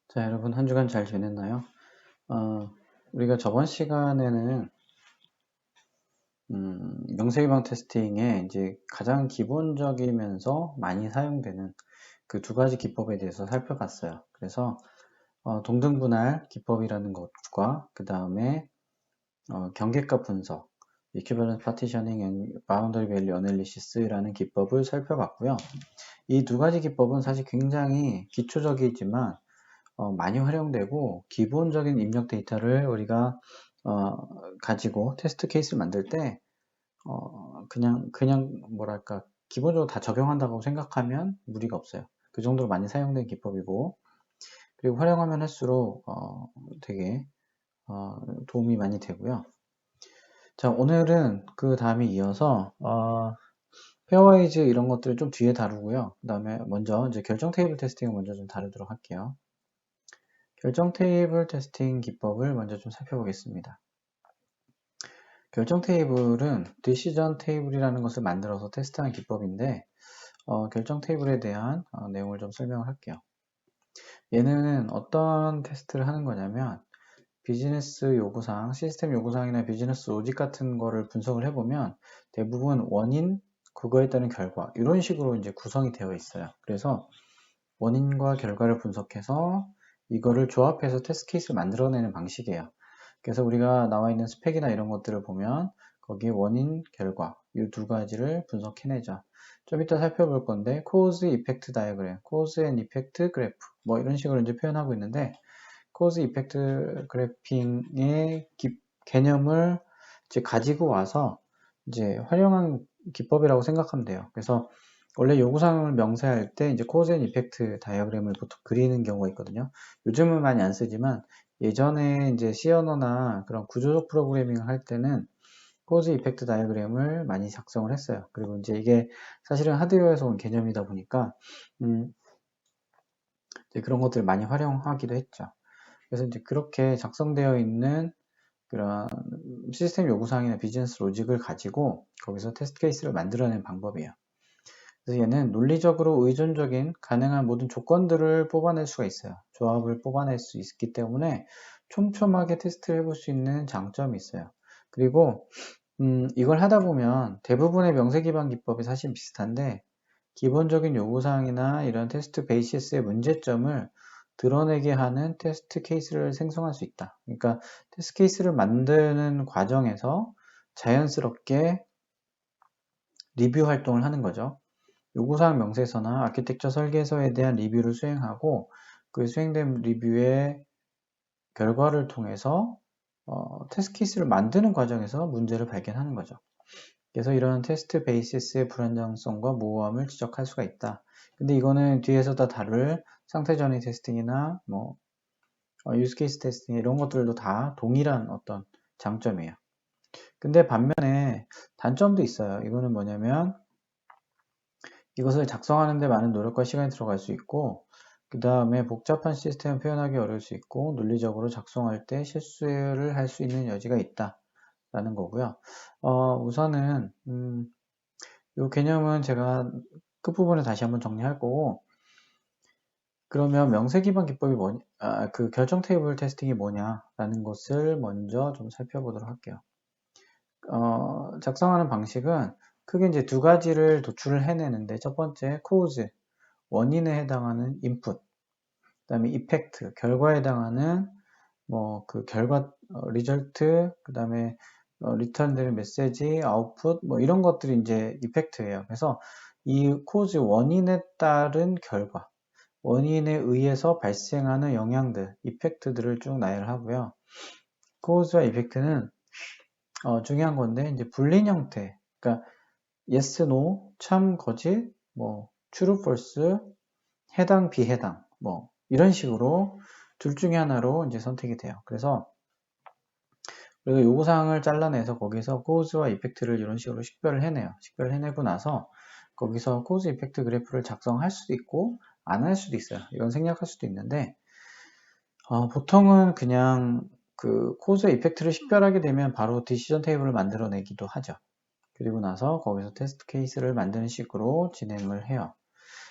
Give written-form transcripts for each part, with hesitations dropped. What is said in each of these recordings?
자, 여러분 한 주간 잘 지냈나요? 우리가 저번 시간에는 명세유방 테스팅에 이제 가장 기본적이면서 많이 사용되는 그 두 가지 기법에 대해서 살펴봤어요. 그래서 동등분할 기법이라는 것과 그 다음에 경계값 분석, Equivalence Partitioning and Boundary Value Analysis라는 기법을 살펴봤고요. 이 두 가지 기법은 사실 굉장히 기초적이지만 많이 활용되고 기본적인 입력 데이터를 우리가 가지고 테스트 케이스를 만들 때 그냥 뭐랄까 기본적으로 다 적용한다고 생각하면 무리가 없어요. 그 정도로 많이 사용된 기법이고, 그리고 활용하면 할수록 되게 도움이 많이 되고요. 자, 오늘은 그 다음에 이어서 페어와이즈 이런 것들을 좀 뒤에 다루고요. 그 다음에 먼저 이제 결정 테이블 테스팅을 먼저 좀 다루도록 할게요. 결정 테이블 테스팅 기법을 먼저 좀 살펴보겠습니다. 결정 테이블은 디시전 테이블이라는 것을 만들어서 테스트하는 기법인데, 결정 테이블에 대한 내용을 좀 설명을 할게요. 얘는 어떤 테스트를 하는 거냐면, 비즈니스 요구사항, 시스템 요구사항이나 비즈니스 로직 같은 거를 분석을 해보면 대부분 원인, 그거에 따른 결과 이런 식으로 이제 구성이 되어 있어요. 그래서 원인과 결과를 분석해서 이거를 조합해서 테스트 케이스를 만들어내는 방식이에요. 그래서 우리가 나와 있는 스펙이나 이런 것들을 보면 거기에 원인, 결과 이 두 가지를 분석해내죠. 좀 이따 살펴볼 건데 cause, effect diagram, cause and effect graph 뭐 이런 식으로 이제 표현하고 있는데 cause, effect 그래핑의 개념을 이제 가지고 와서 이제 활용한 기법이라고 생각하면 돼요. 그래서 원래 요구사항을 명세할 때 이제 cause and effect 다이어그램을 보통 그리는 경우가 있거든요. 요즘은 많이 안 쓰지만 예전에 이제 C 언어나 그런 구조적 프로그래밍을 할 때는 cause effect 다이어그램을 많이 작성을 했어요. 그리고 이제 이게 사실은 하드웨어에서 온 개념이다 보니까 이제 그런 것들을 많이 활용하기도 했죠. 그래서 이제 그렇게 작성되어 있는 그런 시스템 요구사항이나 비즈니스 로직을 가지고 거기서 테스트 케이스를 만들어내는 방법이에요. 그래서 얘는 논리적으로 의존적인 가능한 모든 조건들을 뽑아낼 수가 있어요. 조합을 뽑아낼 수 있기 때문에 촘촘하게 테스트를 해볼 수 있는 장점이 있어요. 그리고 이걸 하다 보면 대부분의 명세 기반 기법이 사실 비슷한데 기본적인 요구사항이나 이런 테스트 베이시스의 문제점을 드러내게 하는 테스트 케이스를 생성할 수 있다. 그러니까 테스트 케이스를 만드는 과정에서 자연스럽게 리뷰 활동을 하는 거죠. 요구사항 명세서나 아키텍처 설계서에 대한 리뷰를 수행하고 그 수행된 리뷰의 결과를 통해서 테스트 케이스를 만드는 과정에서 문제를 발견하는 거죠. 그래서 이런 테스트 베이시스의 불안정성과 모호함을 지적할 수가 있다. 근데 이거는 뒤에서 다 다룰 상태 전이 테스팅이나 뭐 유즈 케이스 테스팅 이런 것들도 다 동일한 어떤 장점이에요. 근데 반면에 단점도 있어요. 이거는 뭐냐면 이것을 작성하는 데 많은 노력과 시간이 들어갈 수 있고 그 다음에 복잡한 시스템을 표현하기 어려울 수 있고 논리적으로 작성할 때 실수를 할 수 있는 여지가 있다 라는 거고요. 우선은 이 개념은 제가 끝부분에 다시 한번 정리할 거고, 그러면 명세 기반 기법이 뭐냐, 그 결정 테이블 테스팅이 뭐냐라는 것을 먼저 좀 살펴보도록 할게요. 작성하는 방식은 크게 이제 두 가지를 도출을 해내는데, 첫 번째 cause, 원인에 해당하는 input, 그 다음에 effect, 결과에 해당하는 뭐 그 결과 result, 그 다음에 리턴 되는 메시지, 아웃풋 뭐 이런 것들이 이제 이펙트예요. 그래서 이 코즈 원인에 따른 결과, 원인에 의해서 발생하는 영향들, 이펙트들을 쭉 나열하고요. 코즈와 이펙트는 중요한 건데 이제 불린 형태, 그러니까 yes, no, 참, 거짓, 뭐 true, false, 해당, 비해당, 뭐 이런 식으로 둘 중에 하나로 이제 선택이 돼요. 그래서 그리고 요구사항을 잘라내서 거기서 코즈와 이펙트를 이런 식으로 식별을 해내요. 식별을 해내고 나서 거기서 코즈 이펙트 그래프를 작성할 수도 있고 안 할 수도 있어요. 이건 생략할 수도 있는데 보통은 그냥 그 코즈와 이펙트를 식별하게 되면 바로 디시전 테이블을 만들어내기도 하죠. 그리고 나서 거기서 테스트 케이스를 만드는 식으로 진행을 해요.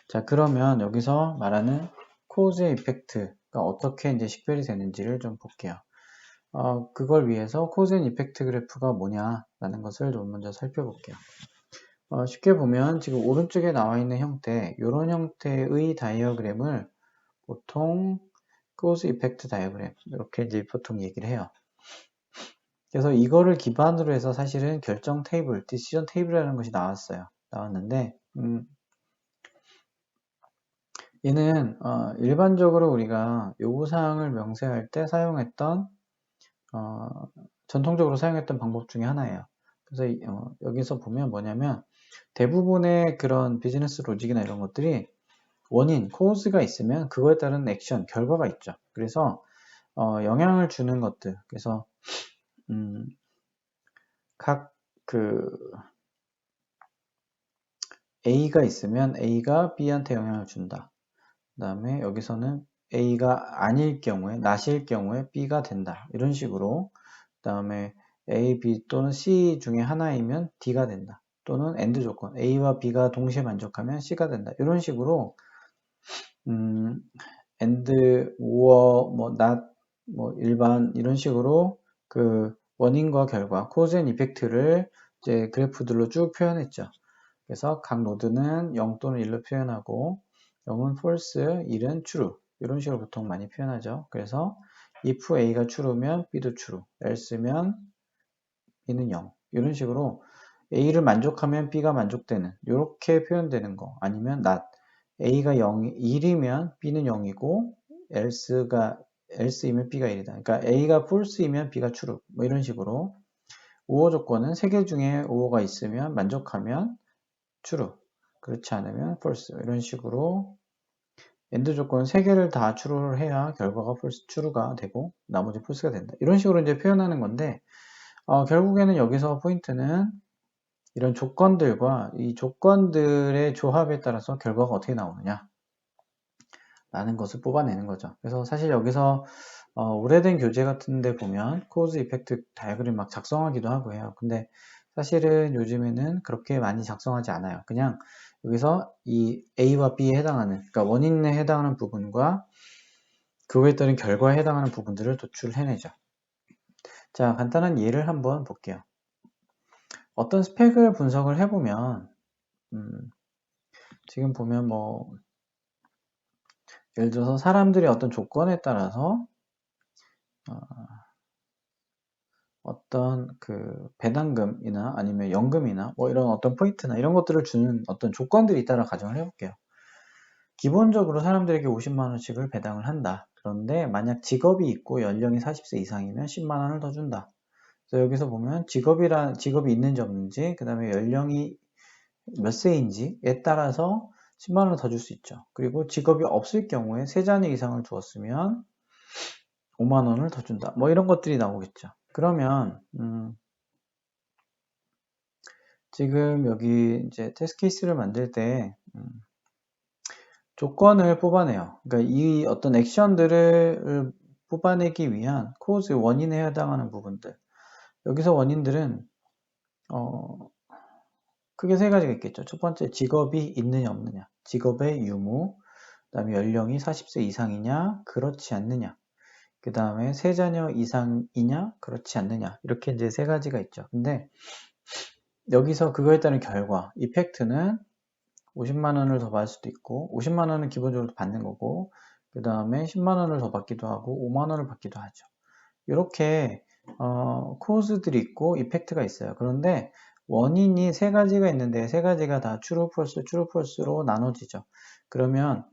자, 그러면 여기서 말하는 코즈의 이펙트가 어떻게 이제 식별이 되는지를 좀 볼게요. 그걸 위해서 코즈 앤 이펙트 그래프가 뭐냐라는 것을 좀 먼저 살펴볼게요. 쉽게 보면 지금 오른쪽에 나와 있는 형태, 이런 형태의 다이어그램을 보통 코즈 이펙트 다이어그램 이렇게 이제 보통 얘기를 해요. 그래서 이거를 기반으로 해서 사실은 결정 테이블, 디시전 테이블이라는 것이 나왔는데 얘는 일반적으로 우리가 요구사항을 명세할 때 사용했던 전통적으로 사용했던 방법 중에 하나예요. 그래서 여기서 보면 뭐냐면 대부분의 그런 비즈니스 로직이나 이런 것들이 원인, 코즈가 있으면 그거에 따른 액션, 결과가 있죠. 그래서 영향을 주는 것들, 그래서 각 A가 있으면 A가 B한테 영향을 준다. 그 다음에 여기서는 A가 아닐 경우에, not일 경우에 B가 된다. 이런 식으로. 그 다음에 A, B 또는 C 중에 하나이면 D가 된다. 또는 AND 조건, A와 B가 동시에 만족하면 C가 된다. 이런 식으로 AND, or, not, 일반 이런 식으로 그 원인과 결과, cause and effect를 이제 그래프들로 쭉 표현했죠. 그래서 각 노드는 0 또는 1로 표현하고 0은 false, 1은 true 이런 식으로 보통 많이 표현하죠. 그래서 if A가 true면 B도 true, else면 B는 0 이런 식으로 A를 만족하면 B가 만족되는 이렇게 표현되는 거 아니면 not A가 1이면 B는 0이고 else이면 B가 1이다. 그러니까 A가 false이면 B가 true 뭐 이런 식으로 우호 조건은 3개 중에 우호가 있으면 만족하면 true 그렇지 않으면 false 이런 식으로 AND 조건 3개를 다 true를 해야 결과가 true가 되고 나머지 false가 된다. 이런 식으로 이제 표현하는 건데 결국에는 여기서 포인트는 이런 조건들과 이 조건들의 조합에 따라서 결과가 어떻게 나오느냐 라는 것을 뽑아내는 거죠. 그래서 사실 여기서 오래된 교재 같은 데 보면 코즈 이펙트 다이어그램 막 작성하기도 하고 해요. 근데 사실은 요즘에는 그렇게 많이 작성하지 않아요. 그냥 여기서 이 A와 B에 해당하는, 그러니까 원인에 해당하는 부분과 그거에 따른 결과에 해당하는 부분들을 도출해내죠. 자, 간단한 예를 한번 볼게요. 어떤 스펙을 분석을 해보면 지금 보면 예를 들어서 사람들이 어떤 조건에 따라서 어떤 그 배당금이나 아니면 연금이나 이런 어떤 포인트나 이런 것들을 주는 어떤 조건들이 있다라 가정을 해볼게요. 기본적으로 사람들에게 50만 원씩을 배당을 한다. 그런데 만약 직업이 있고 연령이 40세 이상이면 10만 원을 더 준다. 그래서 여기서 보면 직업이 있는지 없는지, 그 다음에 연령이 몇 세인지에 따라서 10만 원을 더 줄 수 있죠. 그리고 직업이 없을 경우에 3자녀 이상을 두었으면 5만 원을 더 준다. 이런 것들이 나오겠죠. 그러면 지금 여기 이제 테스트 케이스를 만들 때 조건을 뽑아내요. 그러니까 이 어떤 액션들을 뽑아내기 위한 코즈 원인에 해당하는 부분들. 여기서 원인들은 크게 3가지가 있겠죠. 첫 번째 직업이 있느냐 없느냐, 직업의 유무, 그 다음에 연령이 40세 이상이냐 그렇지 않느냐, 그 다음에 3자녀 이상이냐 그렇지 않느냐, 이렇게 이제 3가지가 있죠. 근데 여기서 그거에 따른 결과, 이펙트는 50만 원을 더 받을 수도 있고 50만 원은 기본적으로 받는 거고 그 다음에 10만 원을 더 받기도 하고 5만 원을 받기도 하죠. 이렇게 코즈들이 있고 이펙트가 있어요. 그런데 원인이 3가지가 있는데 3가지가 다 true, false, true, false로 나눠지죠. 그러면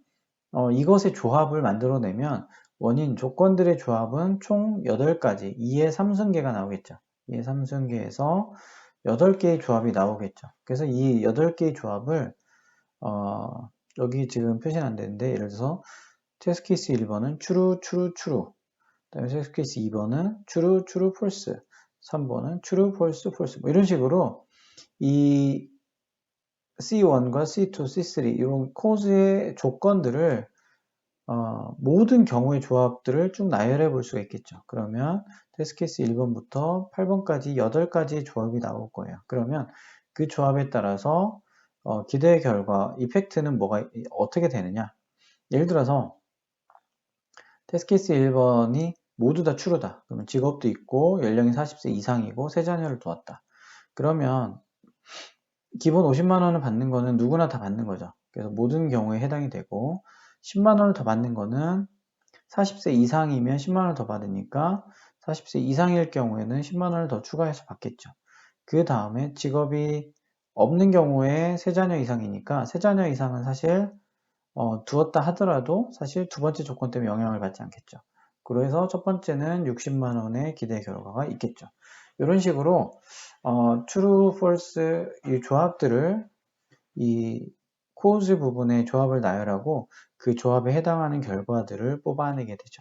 이것의 조합을 만들어내면 원인 조건들의 조합은 총 8가지 2의 3승계가 나오겠죠. 2의 3승계에서 8개의 조합이 나오겠죠. 그래서 이 8개의 조합을 여기 지금 표시는 안 되는데 예를 들어서 테스트 케이스 1번은 true, true, true, 그 다음에 테스트 케이스 2번은 true, true, false, 3번은 true, false, false 이런 식으로 이 C1과 C2, C3 이런 코즈의 조건들을 모든 경우의 조합들을 쭉 나열해 볼 수가 있겠죠. 그러면 테스트 케이스 1번부터 8번까지 8가지의 조합이 나올 거예요. 그러면 그 조합에 따라서 기대 결과, 이펙트는 어떻게 되느냐. 예를 들어서 테스트 케이스 1번이 모두 다 true다. 그러면 직업도 있고 연령이 40세 이상이고 세 자녀를 두었다. 그러면 기본 50만 원을 받는 거는 누구나 다 받는 거죠. 그래서 모든 경우에 해당이 되고 10만 원을 더 받는 거는 40세 이상이면 10만 원을 더 받으니까 40세 이상일 경우에는 10만 원을 더 추가해서 받겠죠. 그 다음에 직업이 없는 경우에 세 자녀 이상이니까 세 자녀 이상은 사실 두었다 하더라도 사실 두 번째 조건 때문에 영향을 받지 않겠죠. 그래서 첫 번째는 60만 원의 기대 결과가 있겠죠. 이런 식으로 true, false 이 조합들을 이 cause 부분의 조합을 나열하고 그 조합에 해당하는 결과들을 뽑아내게 되죠.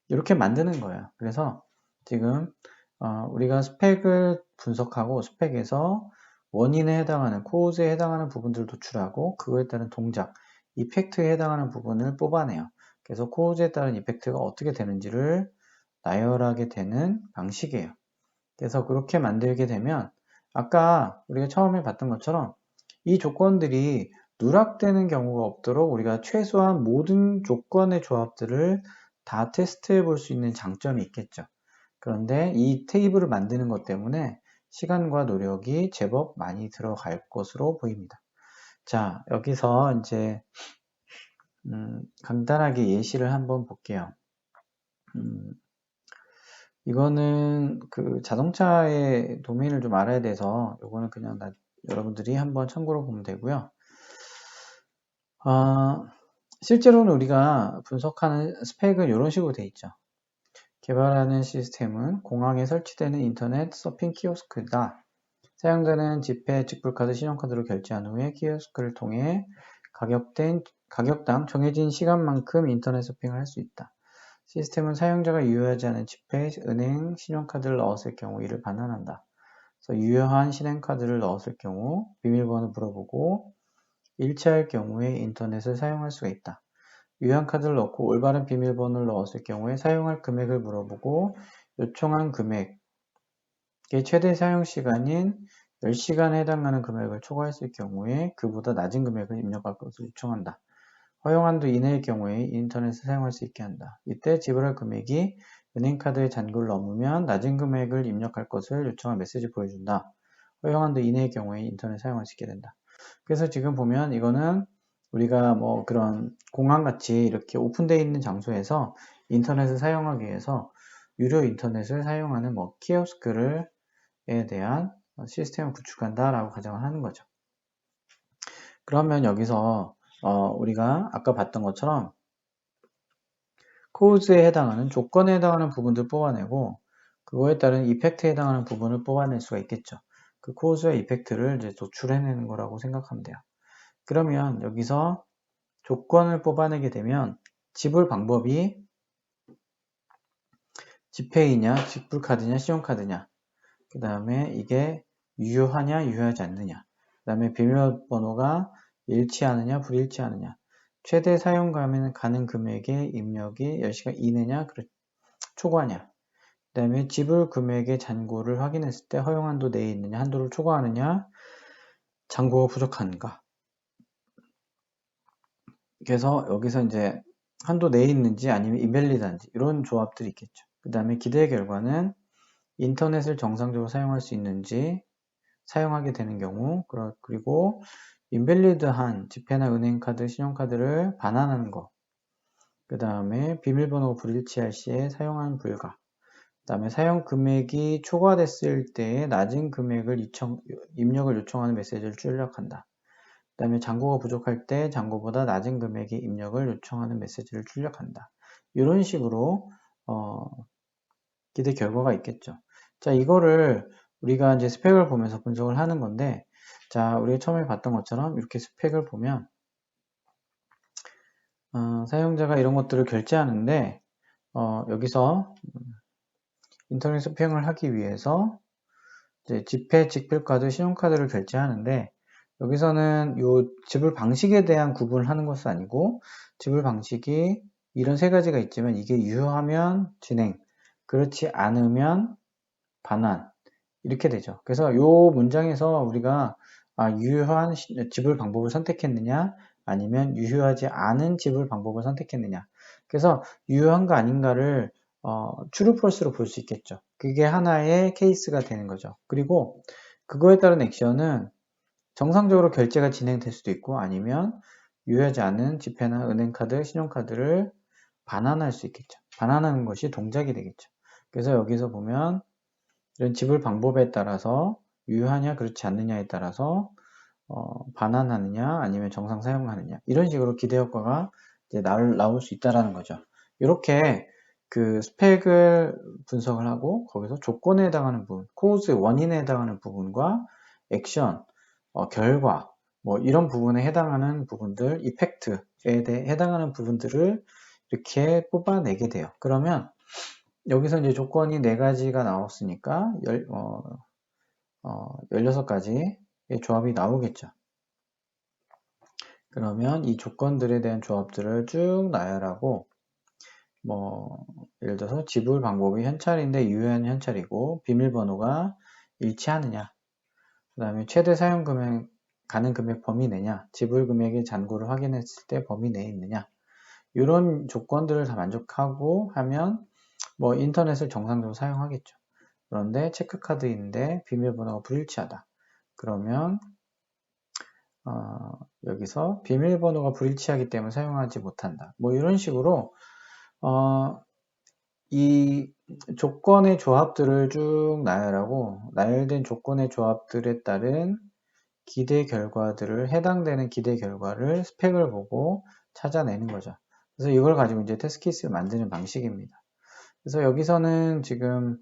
이렇게 만드는 거예요. 그래서 지금 우리가 스펙을 분석하고 스펙에서 원인에 해당하는 cause에 해당하는 부분들을 도출하고 그거에 따른 동작, 이펙트에 해당하는 부분을 뽑아내요. 그래서 cause에 따른 이펙트가 어떻게 되는지를 나열하게 되는 방식이에요. 그래서 그렇게 만들게 되면 아까 우리가 처음에 봤던 것처럼 이 조건들이 누락되는 경우가 없도록 우리가 최소한 모든 조건의 조합들을 다 테스트해 볼 수 있는 장점이 있겠죠. 그런데 이 테이블을 만드는 것 때문에 시간과 노력이 제법 많이 들어갈 것으로 보입니다. 자, 여기서 이제 간단하게 예시를 한번 볼게요. 이거는 그 자동차의 도메인을 좀 알아야 돼서 이거는 그냥 여러분들이 한번 참고로 보면 되고요. 실제로는 우리가 분석하는 스펙은 이런 식으로 돼 있죠. 개발하는 시스템은 공항에 설치되는 인터넷 서핑 키오스크다. 사용자는 지폐, 직불카드, 신용카드로 결제한 후에 키오스크를 통해 가격당 정해진 시간만큼 인터넷 서핑을 할 수 있다. 시스템은 사용자가 유효하지 않은 지폐, 은행, 신용카드를 넣었을 경우 이를 반환한다. 그래서 유효한 신용카드를 넣었을 경우 비밀번호 물어보고 일치할 경우에 인터넷을 사용할 수가 있다. 유효한 카드를 넣고 올바른 비밀번호를 넣었을 경우에 사용할 금액을 물어보고 요청한 금액의 최대 사용시간인 10시간에 해당하는 금액을 초과했을 경우에 그보다 낮은 금액을 입력할 것을 요청한다. 허용 한도 이내의 경우에 인터넷을 사용할 수 있게 한다. 이때 지불할 금액이 은행카드의 잔고를 넘으면 낮은 금액을 입력할 것을 요청한 메시지를 보여준다. 허용 한도 이내의 경우에 인터넷을 사용할 수 있게 된다. 그래서 지금 보면 이거는 우리가 뭐 그런 공항같이 이렇게 오픈되어 있는 장소에서 인터넷을 사용하기 위해서 유료 인터넷을 사용하는 뭐 키오스크에 대한 시스템을 구축한다라고 가정을 하는 거죠. 그러면 여기서 우리가 아까 봤던 것처럼 코드에 해당하는 조건에 해당하는 부분들 뽑아내고 그거에 따른 이펙트에 해당하는 부분을 뽑아낼 수가 있겠죠. 그 코드와 이펙트를 이제 도출해내는 거라고 생각하면 돼요. 그러면 여기서 조건을 뽑아내게 되면 지불 방법이 지페이냐, 직불카드냐, 신용카드냐, 그 다음에 이게 유효하냐, 유효하지 않느냐, 그 다음에 비밀번호가 일치하느냐, 불일치하느냐, 최대 사용 가능 금액의 입력이 10시간 이내냐, 초과냐, 그 다음에 지불 금액의 잔고를 확인했을 때 허용 한도 내에 있느냐, 한도를 초과하느냐, 잔고가 부족한가. 그래서 여기서 이제 한도 내에 있는지 아니면 인밸리드한지 이런 조합들이 있겠죠. 그 다음에 기대 결과는 인터넷을 정상적으로 사용할 수 있는지 사용하게 되는 경우 그리고 인밸리드한 지폐나 은행카드, 신용카드를 반환하는 거 그 다음에 비밀번호가 불일치할 시에 사용하는 불가 그 다음에 사용 금액이 초과됐을 때 낮은 금액을 입력을 요청하는 메시지를 출력한다. 그 다음에 잔고가 부족할 때 잔고보다 낮은 금액의 입력을 요청하는 메시지를 출력한다. 이런 식으로 기대 결과가 있겠죠. 자, 이거를 우리가 이제 스펙을 보면서 분석을 하는 건데, 자, 우리가 처음에 봤던 것처럼 이렇게 스펙을 보면 사용자가 이런 것들을 결제하는데 여기서 인터넷 쇼핑을 하기 위해서 이제 지폐, 직불카드, 신용카드를 결제하는데 여기서는 요 지불 방식에 대한 구분을 하는 것은 아니고 지불 방식이 이런 세 가지가 있지만 이게 유효하면 진행, 그렇지 않으면 반환 이렇게 되죠. 그래서 요 문장에서 우리가 유효한 지불 방법을 선택했느냐 아니면 유효하지 않은 지불 방법을 선택했느냐 그래서 유효한가 아닌가를 true, false로 볼 수 있겠죠. 그게 하나의 케이스가 되는 거죠. 그리고 그거에 따른 액션은 정상적으로 결제가 진행될 수도 있고 아니면 유효하지 않은 지폐나 은행카드, 신용카드를 반환할 수 있겠죠. 반환하는 것이 동작이 되겠죠. 그래서 여기서 보면 이런 지불 방법에 따라서 유효하냐 그렇지 않느냐에 따라서 반환하느냐 아니면 정상 사용하느냐 이런 식으로 기대 효과가 이제 나올 수 있다라는 거죠. 이렇게 그 스펙을 분석을 하고 거기서 조건에 해당하는 부분, 코즈 원인에 해당하는 부분과 액션, 결과 뭐 이런 부분에 해당하는 부분들, 이펙트에 대해 해당하는 부분들을 이렇게 뽑아내게 돼요. 그러면 여기서 이제 조건이 4가지가 나왔으니까 16가지의 조합이 나오겠죠. 그러면 이 조건들에 대한 조합들을 쭉 나열하고 뭐 예를 들어서 지불 방법이 현찰인데 유효한 현찰이고 비밀번호가 일치하느냐, 그 다음에 최대 사용 금액 가능 금액 범위 내냐, 지불 금액의 잔고를 확인했을 때 범위 내에 있느냐, 이런 조건들을 다 만족하고 하면 뭐 인터넷을 정상적으로 사용하겠죠. 그런데 체크카드인데 비밀번호가 불일치하다. 그러면 여기서 비밀번호가 불일치하기 때문에 사용하지 못한다. 뭐 이런 식으로 이 조건의 조합들을 쭉 나열하고 나열된 조건의 조합들에 따른 기대 결과들을 해당되는 기대 결과를 스펙을 보고 찾아내는 거죠. 그래서 이걸 가지고 이제 테스트 케이스를 만드는 방식입니다. 그래서 여기서는 지금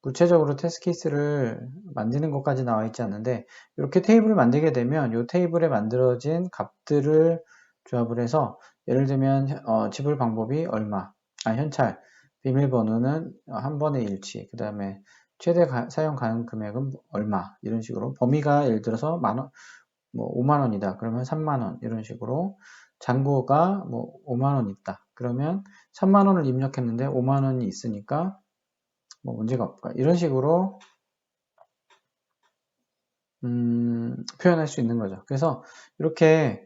구체적으로 테스트 케이스를 만드는 것까지 나와 있지 않는데 이렇게 테이블을 만들게 되면 이 테이블에 만들어진 값들을 조합을 해서 예를 들면 지불 방법이 얼마, 현찰, 비밀번호는 한 번의 일치, 그 다음에 최대 사용 가능 금액은 얼마 이런 식으로 범위가 예를 들어서 만원, 뭐 5만원이다 그러면 3만원 이런 식으로 잔고가 뭐 5만원 있다 그러면 3만원을 입력했는데 5만원이 있으니까 뭐 문제가 없을까 이런 식으로 표현할 수 있는 거죠. 그래서 이렇게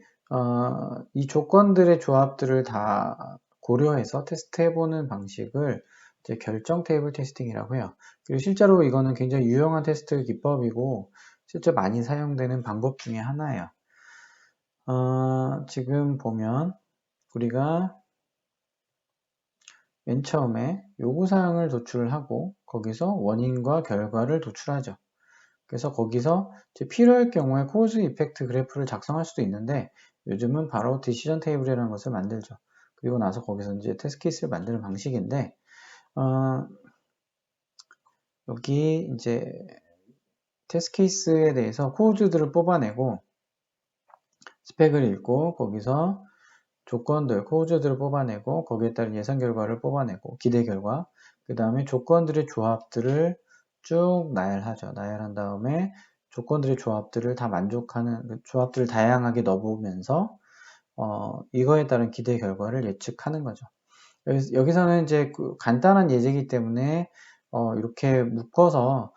이 조건들의 조합들을 다 고려해서 테스트해보는 방식을 이제 결정 테이블 테스팅이라고 해요. 그리고 실제로 이거는 굉장히 유용한 테스트 기법이고 실제 많이 사용되는 방법 중에 하나예요. 지금 보면 우리가 맨 처음에 요구사항을 도출하고 거기서 원인과 결과를 도출하죠. 그래서 거기서 필요할 경우에 코즈 이펙트 그래프를 작성할 수도 있는데 요즘은 바로 디시전 테이블이라는 것을 만들죠. 그리고 나서 거기서 이제 테스트 케이스를 만드는 방식인데 여기 이제 테스트 케이스에 대해서 코즈들을 뽑아내고 스펙을 읽고 거기서 조건들, 코즈들을 뽑아내고 거기에 따른 예상 결과를 뽑아내고 기대 결과 그 다음에 조건들의 조합들을 쭉 나열하죠. 나열한 다음에 조건들의 조합들을 다 만족하는 조합들을 다양하게 넣어보면서 이거에 따른 기대 결과를 예측하는 거죠. 여기서는 이제 간단한 예제이기 때문에 이렇게 묶어서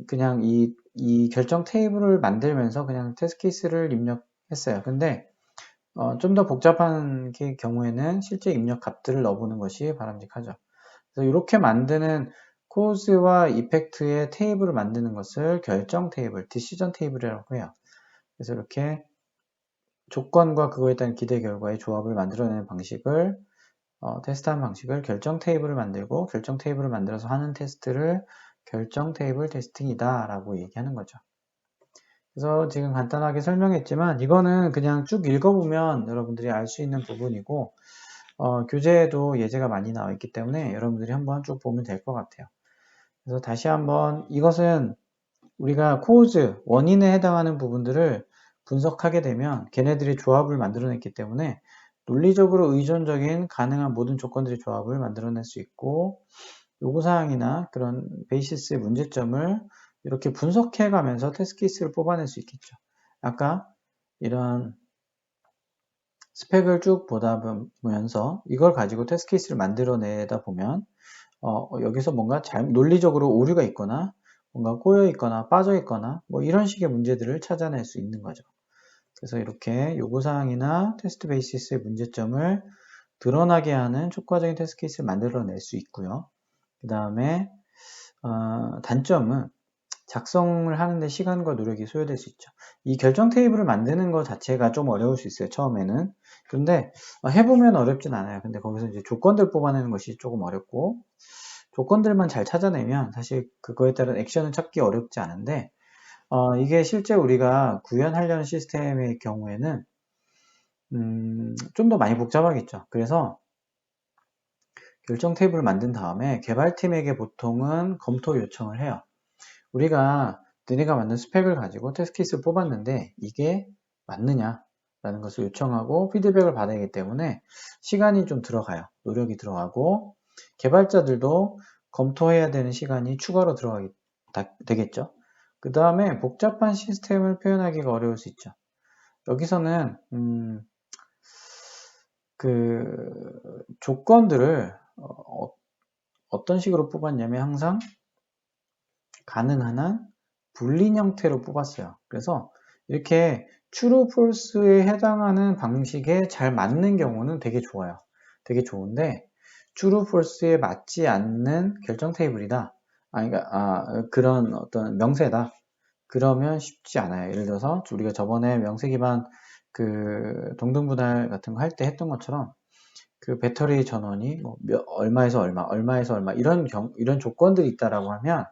그냥 이 결정 테이블을 만들면서 그냥 테스트 케이스를 입력했어요. 근데 좀 더 복잡한 경우에는 실제 입력 값들을 넣어보는 것이 바람직하죠. 그래서 이렇게 만드는 코즈와 이펙트의 테이블을 만드는 것을 결정 테이블, 디시전 테이블이라고 해요. 그래서 이렇게 조건과 그거에 따른 기대 결과의 조합을 만들어내는 방식을 테스트하는 방식을 결정 테이블을 만들고 결정 테이블을 만들어서 하는 테스트를 결정 테이블 테스팅이다 라고 얘기하는 거죠. 그래서 지금 간단하게 설명했지만 이거는 그냥 쭉 읽어보면 여러분들이 알 수 있는 부분이고 교재에도 예제가 많이 나와 있기 때문에 여러분들이 한번 쭉 보면 될 것 같아요. 그래서 다시 한번 이것은 우리가 코즈, 원인에 해당하는 부분들을 분석하게 되면 걔네들이 조합을 만들어냈기 때문에 논리적으로 의존적인 가능한 모든 조건들의 조합을 만들어낼 수 있고 요구사항이나 그런 베이시스의 문제점을 이렇게 분석해 가면서 테스트 케이스를 뽑아낼 수 있겠죠. 아까 이런 스펙을 쭉 보다 보면서 이걸 가지고 테스트 케이스를 만들어내다 보면 여기서 뭔가 논리적으로 오류가 있거나 뭔가 꼬여 있거나 빠져 있거나 뭐 이런 식의 문제들을 찾아낼 수 있는 거죠. 그래서 이렇게 요구사항이나 테스트 베이시스의 문제점을 드러나게 하는 촉구화적인 테스트 케이스를 만들어낼 수 있고요. 그 다음에 단점은 작성을 하는데 시간과 노력이 소요될 수 있죠. 이 결정 테이블을 만드는 것 자체가 좀 어려울 수 있어요, 처음에는. 근데 해보면 어렵진 않아요. 근데 거기서 이제 조건들 뽑아내는 것이 조금 어렵고, 조건들만 잘 찾아내면 사실 그거에 따른 액션을 찾기 어렵지 않은데, 이게 실제 우리가 구현하려는 시스템의 경우에는 좀 더 많이 복잡하겠죠. 그래서 결정 테이블을 만든 다음에 개발팀에게 보통은 검토 요청을 해요. 우리가 너네가 만든 스펙을 가지고 테스트 케이스를 뽑았는데 이게 맞느냐 라는 것을 요청하고 피드백을 받아야 하기 때문에 시간이 좀 들어가요. 노력이 들어가고 개발자들도 검토해야 되는 시간이 추가로 들어가게 되겠죠. 그 다음에 복잡한 시스템을 표현하기가 어려울 수 있죠. 여기서는 그 조건들을 어떤 식으로 뽑았냐면 항상 가능한 한 불린 형태로 뽑았어요. 그래서 이렇게 true, false에 해당하는 방식에 잘 맞는 경우는 되게 좋아요. 되게 좋은데 true, false에 맞지 않는 결정 테이블이다. 그런 어떤 명세다. 그러면 쉽지 않아요. 예를 들어서 우리가 저번에 명세 기반 그 동등분할 같은 거 할 때 했던 것처럼 그 배터리 전원이 뭐 얼마에서 얼마, 얼마에서 얼마 이런 조건들이 있다라고 하면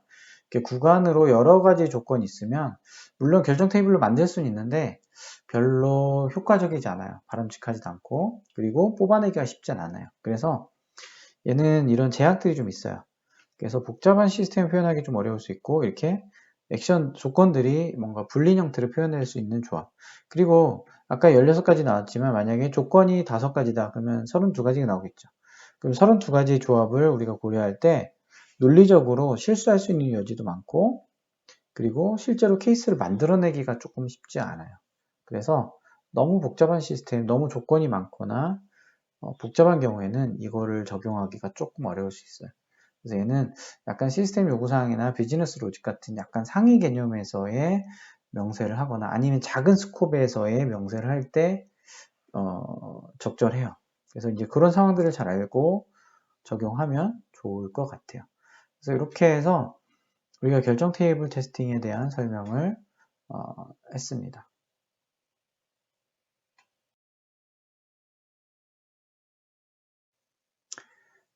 구간으로 여러 가지 조건이 있으면 물론 결정 테이블로 만들 수는 있는데 별로 효과적이지 않아요. 바람직하지도 않고 그리고 뽑아내기가 쉽지 않아요. 그래서 얘는 이런 제약들이 좀 있어요. 그래서 복잡한 시스템을 표현하기 좀 어려울 수 있고 이렇게 액션 조건들이 뭔가 불린 형태를 표현할 수 있는 조합. 그리고 아까 16가지 나왔지만 만약에 조건이 5가지다 그러면 32가지가 나오겠죠. 그럼 32가지 조합을 우리가 고려할 때 논리적으로 실수할 수 있는 여지도 많고 그리고 실제로 케이스를 만들어내기가 조금 쉽지 않아요. 그래서 너무 복잡한 시스템, 너무 조건이 많거나 복잡한 경우에는 이거를 적용하기가 조금 어려울 수 있어요. 그래서 얘는 약간 시스템 요구사항이나 비즈니스 로직 같은 약간 상위 개념에서의 명세를 하거나 아니면 작은 스코프에서의 명세를 할 때 적절해요. 그래서 이제 그런 상황들을 잘 알고 적용하면 좋을 것 같아요. 그래서 이렇게 해서 우리가 결정 테이블 테스팅에 대한 설명을 했습니다.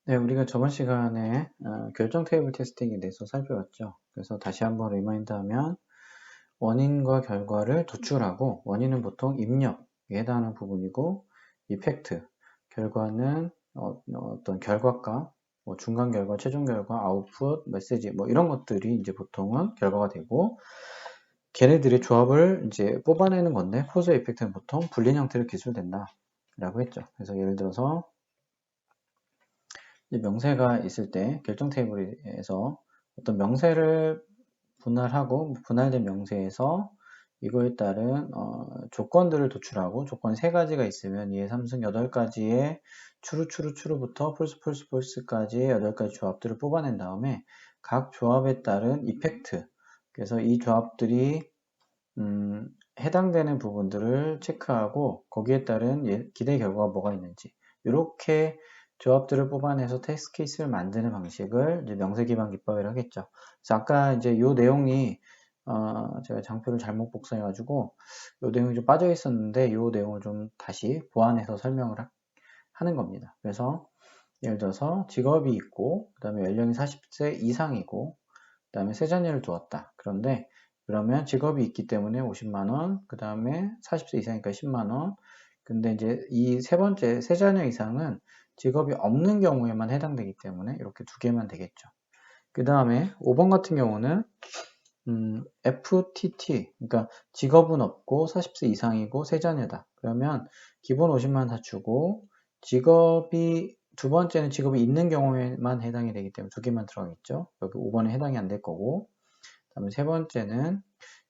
네, 우리가 저번 시간에 결정 테이블 테스팅에 대해서 살펴봤죠. 그래서 다시 한번 리마인드하면 원인과 결과를 도출하고 원인은 보통 입력에 해당하는 부분이고 이펙트, 결과는 어떤 결과값, 뭐 중간 결과, 최종 결과, 아웃풋, 메시지 뭐 이런 것들이 이제 보통은 결과가 되고 걔네들의 조합을 이제 뽑아내는 건데 코즈 이펙트는 보통 불린 형태로 기술된다 라고 했죠. 그래서 예를 들어서 명세가 있을 때 결정 테이블에서 어떤 명세를 분할하고 분할된 명세에서 이거에 따른 조건들을 도출하고 조건 3가지가 있으면 이에 3승 8가지의 추루부터 폴스까지의 8가지 조합들을 뽑아낸 다음에 각 조합에 따른 이펙트 그래서 이 조합들이 해당되는 부분들을 체크하고 거기에 따른 기대 결과가 뭐가 있는지 이렇게 조합들을 뽑아내서 테스트 케이스를 만드는 방식을 이제 명세 기반 기법이라고 하겠죠. 그래서 아까 이제 요 내용이 제가 장표를 잘못 복사해가지고 요 내용이 좀 빠져 있었는데 요 내용을 좀 다시 보완해서 설명을 하는 겁니다. 그래서 예를 들어서 직업이 있고 그 다음에 연령이 40세 이상이고 그 다음에 세 자녀를 두었다. 그런데 그러면 직업이 있기 때문에 50만원, 그 다음에 40세 이상이니까 10만원. 근데 이제 이 세 번째, 세 자녀 이상은 직업이 없는 경우에만 해당되기 때문에 이렇게 2개만 되겠죠. 그 다음에 5번 같은 경우는 FTT, 그러니까 직업은 없고 40세 이상이고 세 자녀다. 그러면 기본 50만 다 주고 직업이 두 번째는 직업이 있는 경우에만 해당이 되기 때문에 2개만 들어가겠죠. 여기 5번에 해당이 안 될 거고 다음에 세 번째는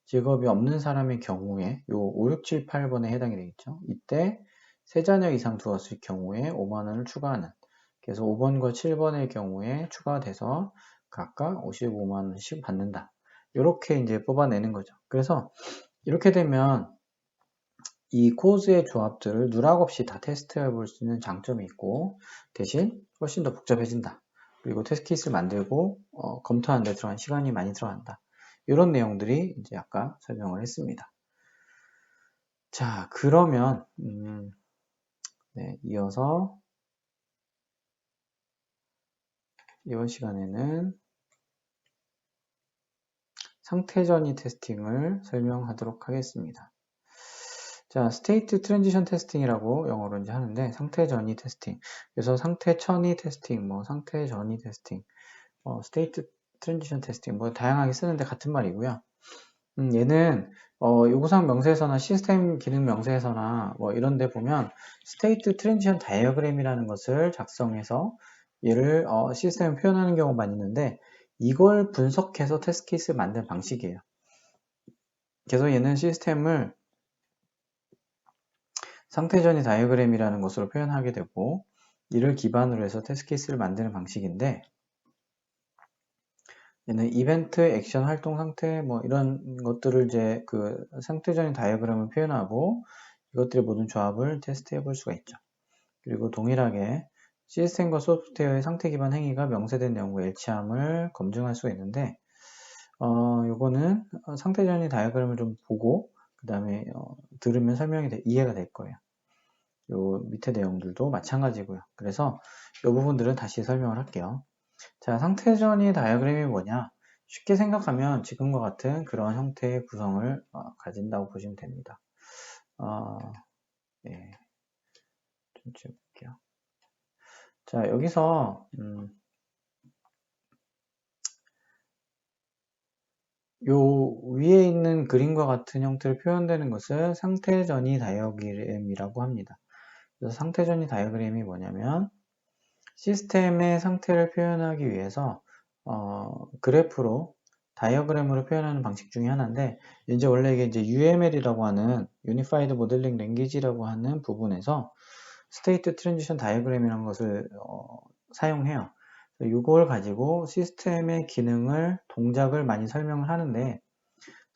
직업이 없는 사람의 경우에 요 5, 6, 7, 8번에 해당이 되겠죠. 이때 세 자녀 이상 두었을 경우에 5만원을 추가하는 그래서 5번과 7번의 경우에 추가돼서 각각 55만원씩 받는다. 이렇게 이제 뽑아내는 거죠. 그래서 이렇게 되면 이 코즈의 조합들을 누락 없이 다 테스트해 볼 수 있는 장점이 있고, 대신 훨씬 더 복잡해진다. 그리고 테스트 케이스를 만들고 검토하는 데 들어간 시간이 많이 들어간다. 이런 내용들이 이제 아까 설명을 했습니다. 자, 그러면 네, 이어서 이번 시간에는 상태 전이 테스팅을 설명하도록 하겠습니다. 자, 스테이트 트랜지션 테스팅이라고 영어로 이제 하는데, 상태 전이 테스팅. 그래서 상태 전이 테스팅, 뭐 상태 전이 테스팅, 스테이트 트랜지션 테스팅, 뭐 다양하게 쓰는데 같은 말이고요. 얘는 요구사항 명세서나 시스템 기능 명세서나 뭐 이런 데 보면 스테이트 트랜지션 다이어그램이라는 것을 작성해서 얘를 시스템에 표현하는 경우가 많이 있는데, 이걸 분석해서 테스트 케이스를 만드는 방식이에요. 그래서 얘는 시스템을 상태 전이 다이어그램이라는 것으로 표현하게 되고, 이를 기반으로 해서 테스트 케이스를 만드는 방식인데, 얘는 이벤트, 액션, 활동 상태 뭐 이런 것들을 이제 그 상태 전이 다이어그램을 표현하고, 이것들의 모든 조합을 테스트해 볼 수가 있죠. 그리고 동일하게 시스템과 소프트웨어의 상태 기반 행위가 명세된 내용과 일치함을 검증할 수가 있는데, 요거는 상태 전이 다이어그램을 좀 보고 그 다음에 들으면 설명이 이해가 될 거예요. 요 밑에 내용들도 마찬가지고요. 그래서 이 부분들은 다시 설명을 할게요. 자, 상태 전이 다이어그램이 뭐냐? 쉽게 생각하면 지금과 같은 그런 형태의 구성을 가진다고 보시면 됩니다. 네, 좀 지워볼게요. 자, 여기서 요 위에 있는 그림과 같은 형태로 표현되는 것을 상태 전이 다이어그램이라고 합니다. 그래서 상태 전이 다이어그램이 뭐냐면 시스템의 상태를 표현하기 위해서 그래프로 다이어그램으로 표현하는 방식 중에 하나인데, 이제 원래 이게 이제 UML이라고 하는 Unified Modeling Language라고 하는 부분에서 스테이트 트랜지션 다이어그램이라는 것을 사용해요. 이걸 가지고 시스템의 기능을, 동작을 많이 설명을 하는데,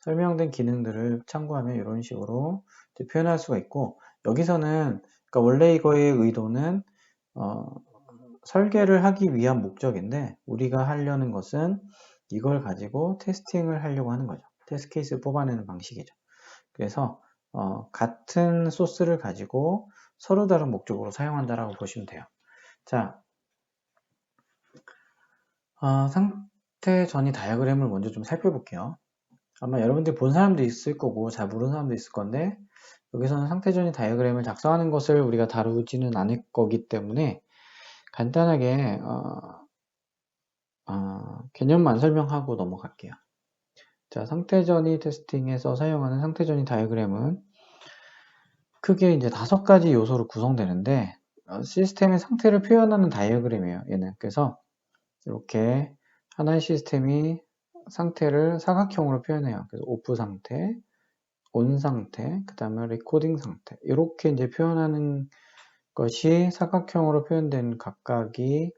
설명된 기능들을 참고하면 이런 식으로 표현할 수가 있고, 여기서는 그러니까 원래 이거의 의도는 설계를 하기 위한 목적인데, 우리가 하려는 것은 이걸 가지고 테스팅을 하려고 하는 거죠. 테스트 케이스를 뽑아내는 방식이죠. 그래서 같은 소스를 가지고 서로 다른 목적으로 사용한다라고 보시면 돼요. 자, 상태 전이 다이어그램을 먼저 좀 살펴볼게요. 아마 여러분들이 본 사람도 있을 거고 잘 모르는 사람도 있을 건데, 여기서는 상태 전이 다이어그램을 작성하는 것을 우리가 다루지는 않을 거기 때문에 간단하게 개념만 설명하고 넘어갈게요. 자, 상태 전이 테스팅에서 사용하는 상태 전이 다이어그램은 크게 이제 5가지 요소로 구성되는데, 시스템의 상태를 표현하는 다이어그램이에요, 얘는. 그래서 이렇게 하나의 시스템이 상태를 사각형으로 표현해요. 그래서 오프 상태, 온 상태, 그 다음에 레코딩 상태. 이렇게 이제 표현하는 것이 사각형으로 표현된 각각이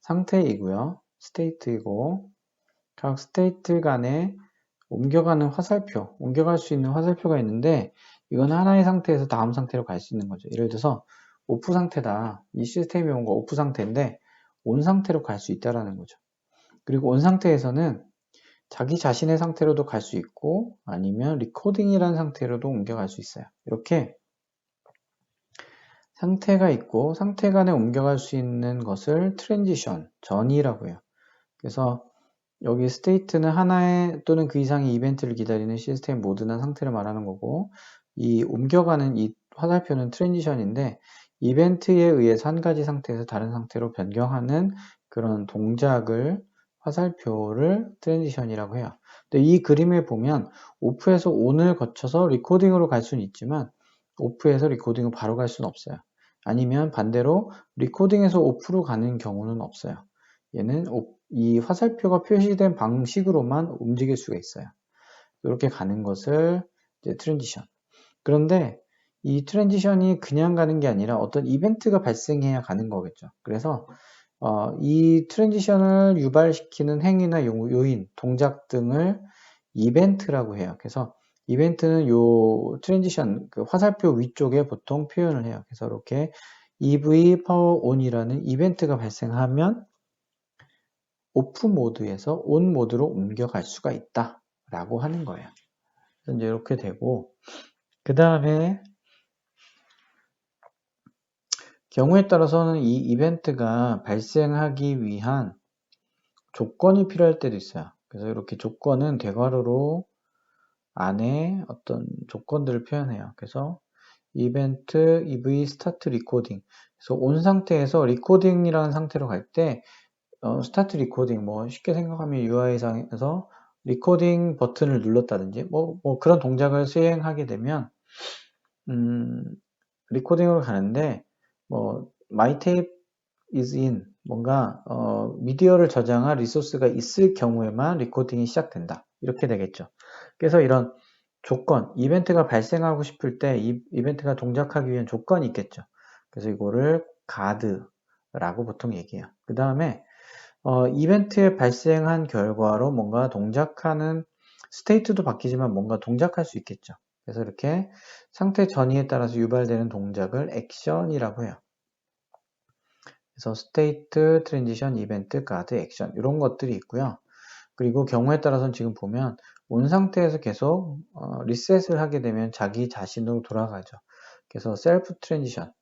상태이고요. 스테이트이고, 각 스테이트 간에 옮겨가는 화살표, 옮겨갈 수 있는 화살표가 있는데, 이건 하나의 상태에서 다음 상태로 갈 수 있는 거죠. 예를 들어서 오프 상태다. 이 시스템이 온 거 오프 상태인데 온 상태로 갈 수 있다라는 거죠. 그리고 온 상태에서는 자기 자신의 상태로도 갈 수 있고, 아니면 리코딩이라는 상태로도 옮겨갈 수 있어요. 이렇게 상태가 있고 상태 간에 옮겨갈 수 있는 것을 트랜지션, 전이라고 해요. 그래서 여기 스테이트는 하나의 또는 그 이상의 이벤트를 기다리는 시스템 모드나 상태를 말하는 거고, 이 옮겨가는 이 화살표는 트랜지션인데, 이벤트에 의해서 한 가지 상태에서 다른 상태로 변경하는 그런 동작을, 화살표를 트랜지션이라고 해요. 근데 이 그림에 보면 오프에서 온을 거쳐서 리코딩으로 갈 수는 있지만 오프에서 리코딩으로 바로 갈 수는 없어요. 아니면 반대로 리코딩에서 오프로 가는 경우는 없어요. 얘는 이 화살표가 표시된 방식으로만 움직일 수가 있어요. 이렇게 가는 것을 이제 트랜지션. 그런데 이 트랜지션이 그냥 가는 게 아니라 어떤 이벤트가 발생해야 가는 거겠죠. 그래서 이 트랜지션을 유발시키는 행위나 요인, 동작 등을 이벤트라고 해요. 그래서 이벤트는 요 트랜지션 그 화살표 위쪽에 보통 표현을 해요. 그래서 이렇게 EV 파워 온이라는 이벤트가 발생하면 오프 모드에서 온 모드로 옮겨갈 수가 있다 라고 하는 거예요. 그래서 이제 이렇게 되고, 그 다음에 경우에 따라서는 이 이벤트가 발생하기 위한 조건이 필요할 때도 있어요. 그래서 이렇게 조건은 대괄호로 안에 어떤 조건들을 표현해요. 그래서 이벤트 EV 스타트 리코딩. 그래서 온 상태에서 리코딩이라는 상태로 갈 때 스타트 리코딩 뭐 쉽게 생각하면 UI상에서 리코딩 버튼을 눌렀다든지 뭐 그런 동작을 수행하게 되면 리코딩으로 가는데 뭐 my tape is in 뭔가 미디어를 저장할 리소스가 있을 경우에만 리코딩이 시작된다. 이렇게 되겠죠. 그래서 이런 조건, 이벤트가 발생하고 싶을 때 이 이벤트가 동작하기 위한 조건이 있겠죠. 그래서 이거를 가드라고 보통 얘기해요. 그 다음에 이벤트에 발생한 결과로 뭔가 동작하는 스테이트도 바뀌지만 뭔가 동작할 수 있겠죠. 그래서 이렇게 상태 전이에 따라서 유발되는 동작을 액션이라고 해요. 그래서 스테이트, 트랜지션, 이벤트, 가드, 액션 이런 것들이 있고요. 그리고 경우에 따라서는 지금 보면 온 상태에서 계속 리셋을 하게 되면 자기 자신으로 돌아가죠. 그래서 셀프 트랜지션,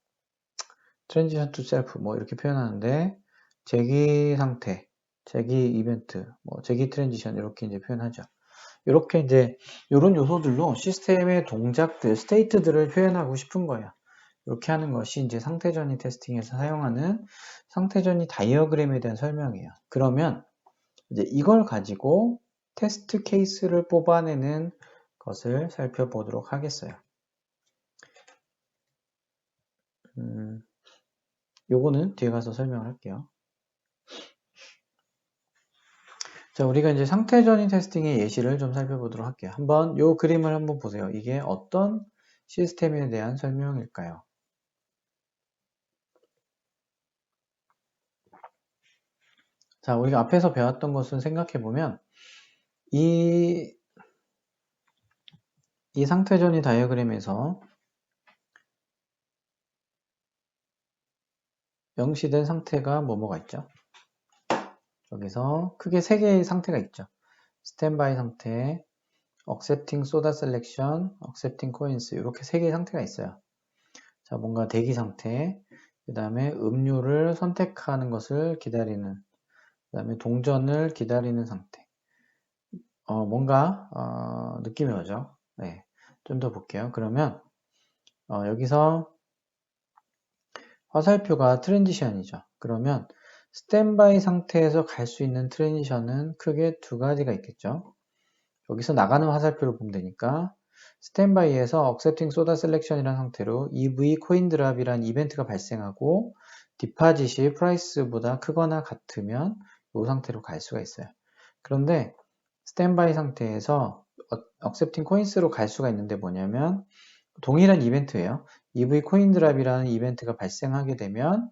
트랜지션 투 셀프 뭐 이렇게 표현하는데 재기 상태, 재기 이벤트, 뭐 재기 트랜지션 이렇게 이제 표현하죠. 이렇게 이제 이런 요소들로 시스템의 동작들, 스테이트들을 표현하고 싶은 거예요. 이렇게 하는 것이 이제 상태전이 테스팅에서 사용하는 상태전이 다이어그램에 대한 설명이에요. 그러면 이제 이걸 가지고 테스트 케이스를 뽑아내는 것을 살펴보도록 하겠어요. 요거는 뒤에 가서 설명을 할게요. 자, 우리가 이제 상태전이 테스팅의 예시를 좀 살펴보도록 할게요. 한번 요 그림을 한번 보세요. 이게 어떤 시스템에 대한 설명일까요? 자, 우리가 앞에서 배웠던 것은 생각해보면 이 상태전이 다이어그램에서 명시된 상태가 뭐뭐가 있죠? 여기서 크게 세 개의 상태가 있죠. 스탠바이 상태, accepting soda selection, accepting coins 이렇게 세 개의 상태가 있어요. 자, 뭔가 대기 상태, 그 다음에 음료를 선택하는 것을 기다리는, 그 다음에 동전을 기다리는 상태. 뭔가 느낌이 오죠? 네, 좀 더 볼게요. 그러면 여기서 화살표가 트랜지션이죠. 그러면 스탠바이 상태에서 갈 수 있는 트랜지션은 크게 두 가지가 있겠죠. 여기서 나가는 화살표를 보면 되니까 스탠바이에서 accepting soda selection이라는 상태로 EV 코인 드랍이라는 이벤트가 발생하고 디파짓이 프라이스보다 크거나 같으면 이 상태로 갈 수가 있어요. 그런데 스탠바이 상태에서 accepting coins로 갈 수가 있는데 뭐냐면 동일한 이벤트예요. EV 코인 드랍이라는 이벤트가 발생하게 되면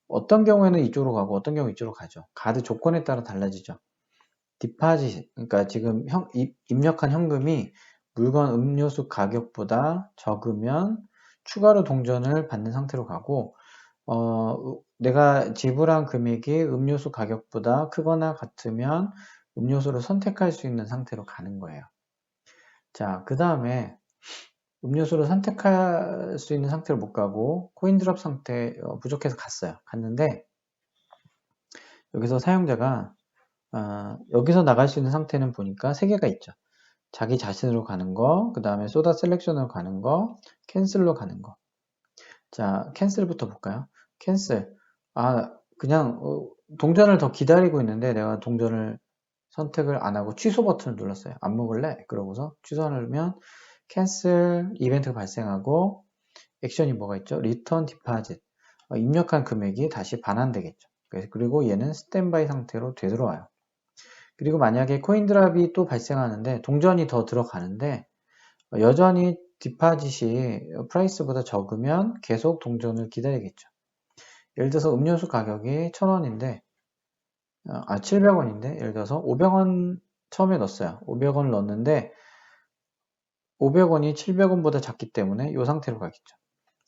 어떤 경우에는 이쪽으로 가고 어떤 경우 이쪽으로 가죠. 가드 조건에 따라 달라지죠. 디파짓, 그러니까 지금 입력한 현금이 물건 음료수 가격보다 적으면 추가로 동전을 받는 상태로 가고 내가 지불한 금액이 음료수 가격보다 크거나 같으면 음료수를 선택할 수 있는 상태로 가는 거예요. 자, 그 다음에 음료수를 선택할 수 있는 상태로 못 가고 코인 드롭 상태 부족해서 갔는데 여기서 사용자가 여기서 나갈 수 있는 상태는 보니까 3개가 있죠. 자기 자신으로 가는 거, 그 다음에 소다 셀렉션으로 가는 거, 캔슬로 가는 거. 자, 캔슬부터 볼까요? 캔슬. 그냥 동전을 더 기다리고 있는데 내가 동전을 선택을 안 하고 취소 버튼을 눌렀어요. 안 먹을래? 그러고서 취소 누르면 캔슬 이벤트가 발생하고 액션이 뭐가 있죠? 리턴 디파짓. 입력한 금액이 다시 반환되겠죠. 그리고 얘는 스탠바이 상태로 되돌아와요. 그리고 만약에 코인 드랍이 또 발생하는데 동전이 더 들어가는데 여전히 디파짓이 프라이스보다 적으면 계속 동전을 기다리겠죠. 예를 들어서 음료수 가격이 1000원인데 700원인데 예를 들어서 500원 처음에 넣었어요. 500원을 넣었는데 500원이 700원보다 작기 때문에 이 상태로 가겠죠.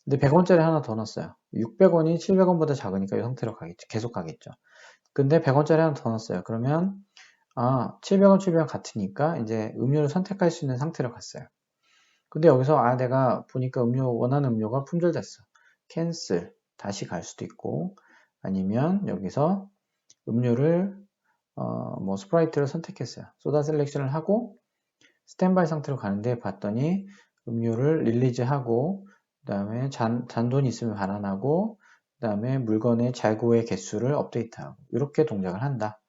근데 100원짜리 하나 더 넣었어요. 600원이 700원보다 작으니까 이 상태로 가겠죠. 계속 가겠죠. 근데 100원짜리 하나 더 넣었어요. 그러면 700원, 700원 같으니까 이제 음료를 선택할 수 있는 상태로 갔어요. 근데 여기서 내가 보니까 원하는 음료가 품절됐어. 캔슬, 다시 갈 수도 있고, 아니면 여기서 음료를 뭐 스프라이트를 선택했어요. 소다 셀렉션을 하고 스탠바이 상태로 가는데 봤더니 음료를 릴리즈하고 그 다음에 잔돈이 있으면 반환하고 그 다음에 물건의 재고의 개수를 업데이트하고 이렇게 동작을 한다.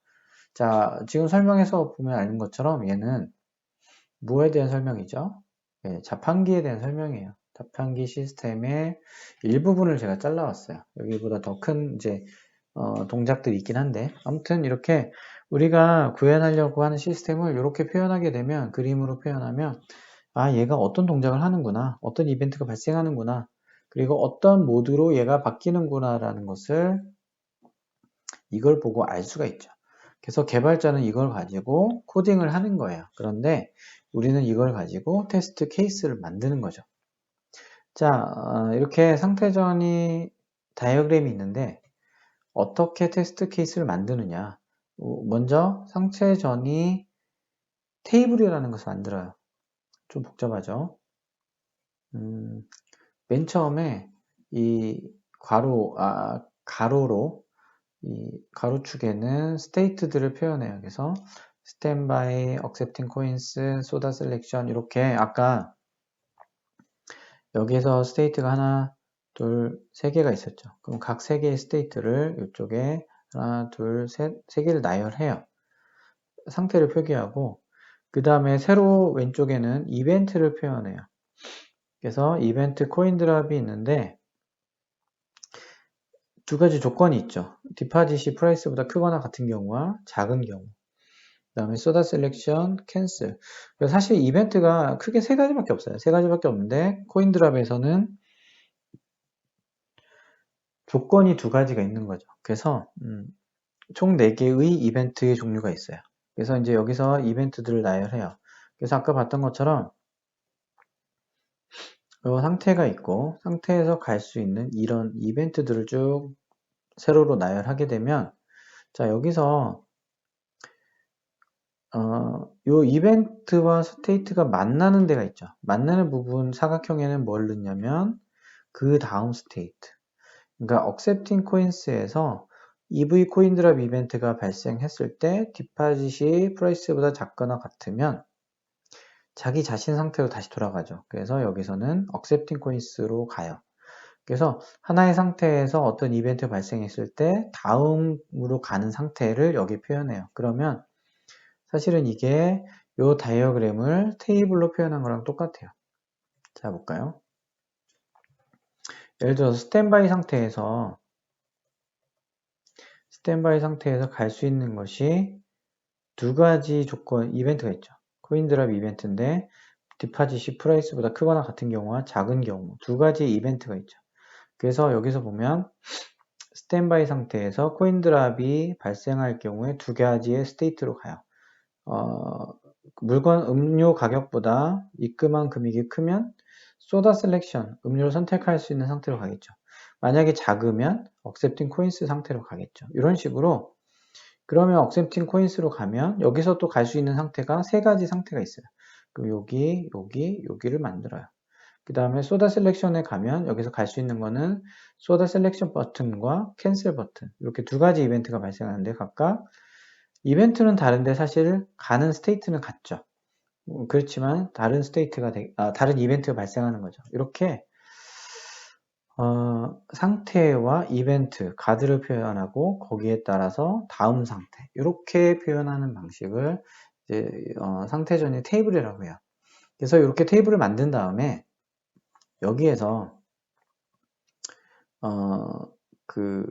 자, 지금 설명해서 보면 아는 것처럼 얘는 뭐에 대한 설명이죠? 네, 자판기에 대한 설명이에요. 자판기 시스템의 일부분을 제가 잘라왔어요. 여기보다 더 큰 이제 동작들이 있긴 한데 아무튼 이렇게 우리가 구현하려고 하는 시스템을 이렇게 표현하게 되면 그림으로 표현하면 얘가 어떤 동작을 하는구나, 어떤 이벤트가 발생하는구나, 그리고 어떤 모드로 얘가 바뀌는구나 라는 것을 이걸 보고 알 수가 있죠. 그래서 개발자는 이걸 가지고 코딩을 하는 거예요. 그런데 우리는 이걸 가지고 테스트 케이스를 만드는 거죠. 자, 이렇게 상태전이 다이어그램이 있는데 어떻게 테스트 케이스를 만드느냐. 먼저 상태전이 테이블이라는 것을 만들어요. 좀 복잡하죠. 맨 처음에 이 가로로 이 가로축에는 스테이트들을 표현해요. 그래서 스탠바이, accepting coins, soda selection 이렇게 아까 여기에서 스테이트가 하나, 둘, 세 개가 있었죠. 그럼 각 세 개의 스테이트를 이쪽에 하나, 둘, 셋, 세 개를 나열해요. 상태를 표기하고 그 다음에 세로 왼쪽에는 이벤트를 표현해요. 그래서 이벤트 코인 드랍이 있는데 두 가지 조건이 있죠. 디파짓이 프라이스보다 크거나 같은 경우와 작은 경우. 그 다음에 소다 셀렉션, 캔슬. 사실 이벤트가 크게 세 가지밖에 없어요. 세 가지밖에 없는데 코인 드랍에서는 조건이 두 가지가 있는 거죠. 그래서 총 4개의 이벤트의 종류가 있어요. 그래서 이제 여기서 이벤트들을 나열해요. 그래서 아까 봤던 것처럼 이 상태가 있고 상태에서 갈 수 있는 이런 이벤트들을 쭉 세로로 나열하게 되면 자 여기서 요 이벤트와 스테이트가 만나는 데가 있죠. 만나는 부분 사각형에는 뭘 넣냐면 그 다음 스테이트. 그러니까 accepting coins에서 EV 코인 드랍 이벤트가 발생했을 때 디파짓이 프라이스보다 작거나 같으면 자기 자신 상태로 다시 돌아가죠. 그래서 여기서는 accepting coins로 가요. 그래서 하나의 상태에서 어떤 이벤트 발생했을 때 다음으로 가는 상태를 여기 표현해요. 그러면 사실은 이게 이 다이어그램을 테이블로 표현한 거랑 똑같아요. 자 볼까요? 예를 들어서 스탠바이 상태에서 갈 수 있는 것이 두 가지 조건 이벤트가 있죠. 코인드랍 이벤트인데 디파짓이 프라이스보다 크거나 같은 경우와 작은 경우 두 가지 이벤트가 있죠. 그래서 여기서 보면 스탠바이 상태에서 코인드랍이 발생할 경우에 두 가지의 스테이트로 가요. 물건 음료 가격보다 입금한 금액이 크면 소다 셀렉션 음료를 선택할 수 있는 상태로 가겠죠. 만약에 작으면 accepting coins 상태로 가겠죠. 이런 식으로 그러면 accepting coins로 가면 여기서 또 갈 수 있는 상태가 세 가지 상태가 있어요. 그럼 여기를 만들어요. 그 다음에 소다 셀렉션에 가면 여기서 갈 수 있는 거는 소다 셀렉션 버튼과 캔슬 버튼 이렇게 두 가지 이벤트가 발생하는데 각각 이벤트는 다른데 사실 가는 스테이트는 같죠. 그렇지만 다른 다른 이벤트가 발생하는 거죠. 이렇게 상태와 이벤트, 가드를 표현하고 거기에 따라서 다음 상태 이렇게 표현하는 방식을 이제 상태전의 테이블이라고 해요. 그래서 이렇게 테이블을 만든 다음에 여기에서 그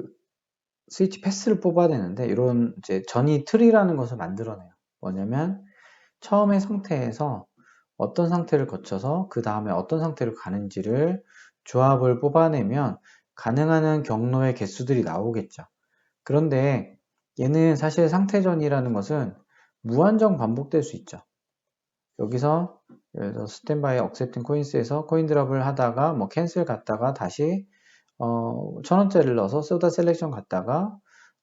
스위치 패스를 뽑아야 되는데 이런 이제 전이 트리라는 것을 만들어내요. 뭐냐면 처음의 상태에서 어떤 상태를 거쳐서 그 다음에 어떤 상태로 가는지를 조합을 뽑아내면 가능한 경로의 개수들이 나오겠죠. 그런데 얘는 사실 상태전이라는 것은 무한정 반복될 수 있죠. 여기서 그래서 스탠바이 accepting coins에서 코인 드랍을 하다가 뭐 캔슬 갔다가 다시 1,000원짜리를 넣어서 소다 셀렉션 갔다가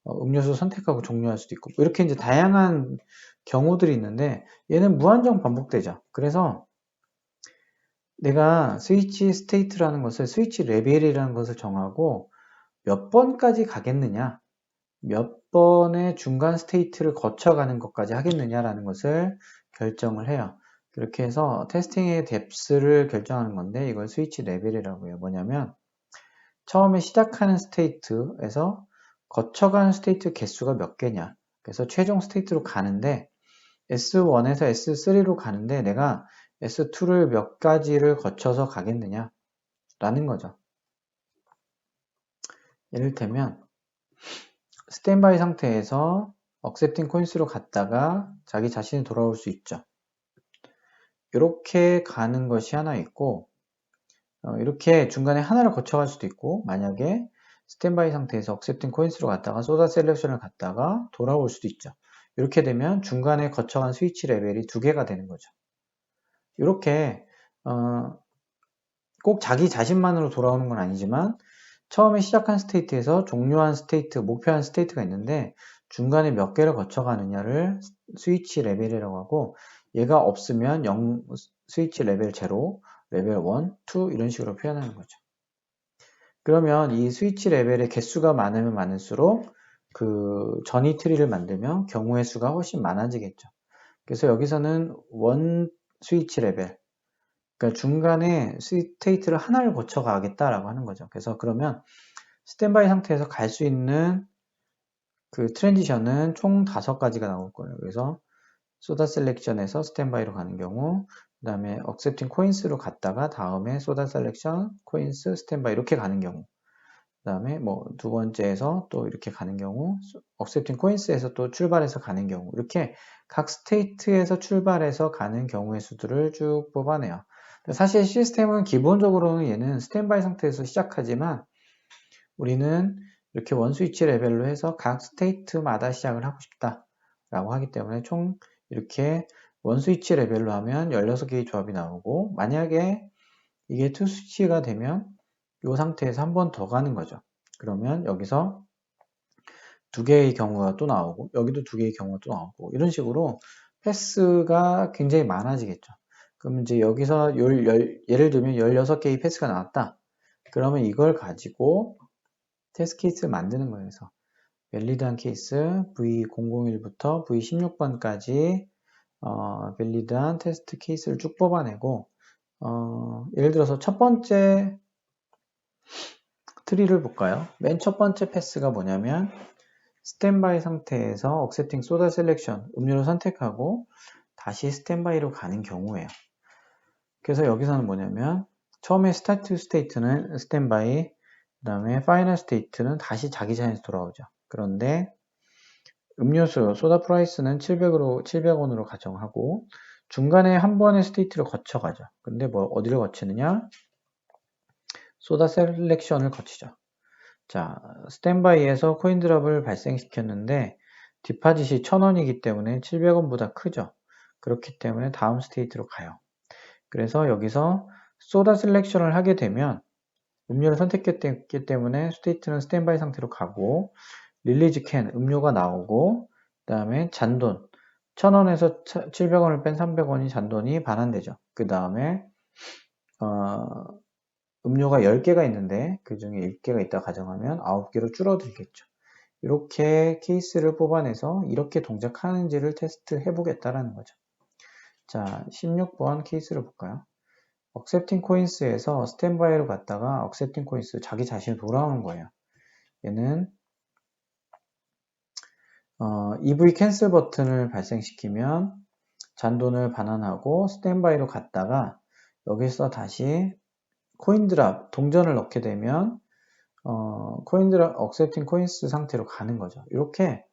음료수 선택하고 종료할 수도 있고 이렇게 이제 다양한 경우들이 있는데 얘는 무한정 반복되죠. 그래서 내가 스위치 스테이트라는 것을 스위치 레벨이라는 것을 정하고 몇 번까지 가겠느냐, 몇 번의 중간 스테이트를 거쳐가는 것까지 하겠느냐라는 것을 결정을 해요. 그렇게 해서 테스팅의 뎁스를 결정하는 건데 이걸 스위치 레벨이라고 해요. 뭐냐면 처음에 시작하는 스테이트에서 거쳐가는 스테이트 개수가 몇 개냐. 그래서 최종 스테이트로 가는데 S1에서 S3로 가는데 내가 S2를 몇 가지를 거쳐서 가겠느냐 라는 거죠. 이를테면 스탠바이 상태에서 accepting coins로 갔다가 자기 자신이 돌아올 수 있죠. 이렇게 가는 것이 하나 있고 이렇게 중간에 하나를 거쳐갈 수도 있고 만약에 스탠바이 상태에서 accepting coins로 갔다가 소다 셀렉션을 갔다가 돌아올 수도 있죠. 이렇게 되면 중간에 거쳐간 스위치 레벨이 두 개가 되는 거죠. 이렇게 꼭 자기 자신만으로 돌아오는 건 아니지만 처음에 시작한 스테이트에서 종료한 스테이트, 목표한 스테이트가 있는데 중간에 몇 개를 거쳐가느냐를 스위치 레벨이라고 하고 얘가 없으면 0, 스위치 레벨 0, 레벨 1, 2 이런 식으로 표현하는 거죠. 그러면 이 스위치 레벨의 개수가 많으면 많을수록 그 전이 트리를 만들면 경우의 수가 훨씬 많아지겠죠. 그래서 여기서는 원 스위치 레벨, 그러니까 중간에 스테이트를 하나를 거쳐 가겠다라고 하는 거죠. 그래서 그러면 스탠바이 상태에서 갈 수 있는 그 트랜지션은 총 5가지가 나올 거예요. 그래서 소다 셀렉션에서 스탠바이로 가는 경우, 그 다음에 accepting coins로 갔다가 다음에 소다 셀렉션, coins, 스탠바이 이렇게 가는 경우, 그 다음에 뭐 두 번째에서 또 이렇게 가는 경우, accepting coins에서 또 출발해서 가는 경우, 이렇게 각 스테이트에서 출발해서 가는 경우의 수들을 쭉 뽑아내요. 사실 시스템은 기본적으로는 얘는 스탠바이 상태에서 시작하지만 우리는 이렇게 원 스위치 레벨로 해서 각 스테이트마다 시작을 하고 싶다 라고 하기 때문에 총 이렇게 원 스위치 레벨로 하면 16개의 조합이 나오고 만약에 이게 투 스위치가 되면 이 상태에서 한 번 더 가는 거죠. 그러면 여기서 2개의 경우가 또 나오고 여기도 2개의 경우가 또 나오고 이런 식으로 패스가 굉장히 많아지겠죠. 그럼 이제 여기서 예를 들면 16개의 패스가 나왔다. 그러면 이걸 가지고 테스트 케이스를 만드는 거예요. 그래서 밸리드한 케이스 V001부터 V16번까지 밸리드한 테스트 케이스를 쭉 뽑아내고 예를 들어서 첫 번째 트리를 볼까요? 맨 첫 번째 패스가 뭐냐면 스탠바이 상태에서 accepting soda selection 음료를 선택하고 다시 스탠바이로 가는 경우예요. 그래서 여기서는 뭐냐면 처음에 스타트 스테이트는 스탠바이, 그 다음에 파이널 스테이트는 다시 자기 자신에서 돌아오죠. 그런데 음료수 소다 프라이스는 700원으로 가정하고 중간에 한 번의 스테이트를 거쳐가죠. 근데 뭐 어디를 거치느냐? 소다 셀렉션을 거치죠. 자, 스탠바이에서 코인 드랍을 발생시켰는데 디파짓이 1000원이기 때문에 700원보다 크죠. 그렇기 때문에 다음 스테이트로 가요. 그래서 여기서 소다 셀렉션을 하게 되면 음료를 선택했기 때문에 스테이트는 스탠바이 상태로 가고 릴리즈 캔 음료가 나오고 그 다음에 잔돈 1000원에서 700원을 뺀 300원이 잔돈이 반환되죠. 그 다음에 음료가 10개가 있는데 그 중에 1개가 있다 가정하면 9개로 줄어들겠죠. 이렇게 케이스를 뽑아내서 이렇게 동작하는지를 테스트 해보겠다라는 거죠. 자, 16번 케이스를 볼까요? accepting coins에서 스탠바이로 갔다가 accepting coins 자기 자신이 돌아오는 거예요. 얘는 EV 캔슬 버튼을 발생시키면 잔돈을 반환하고 스탠바이로 갔다가 여기서 다시 코인드랍 동전을 넣게 되면 코인드랍 accepting coins 상태로 가는 거죠. 이렇게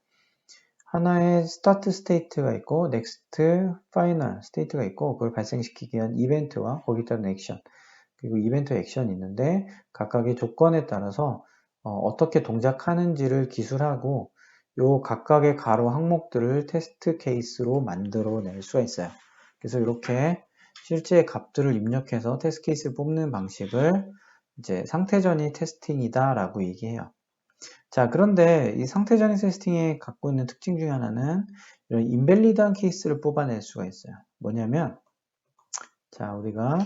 하나의 스타트 스테이트가 있고 넥스트 파이널 스테이트가 있고 그걸 발생시키기 위한 이벤트와 거기에 따른 액션 그리고 이벤트 액션이 있는데 각각의 조건에 따라서 어떻게 동작하는지를 기술하고 요 각각의 가로 항목들을 테스트 케이스로 만들어낼 수가 있어요. 그래서 이렇게 실제 값들을 입력해서 테스트 케이스를 뽑는 방식을 이제 상태 전이 테스팅이다 라고 얘기해요. 자, 그런데 이 상태 전이 테스팅이 갖고 있는 특징 중에 하나는 이런 인밸리드한 케이스를 뽑아낼 수가 있어요. 뭐냐면, 자, 우리가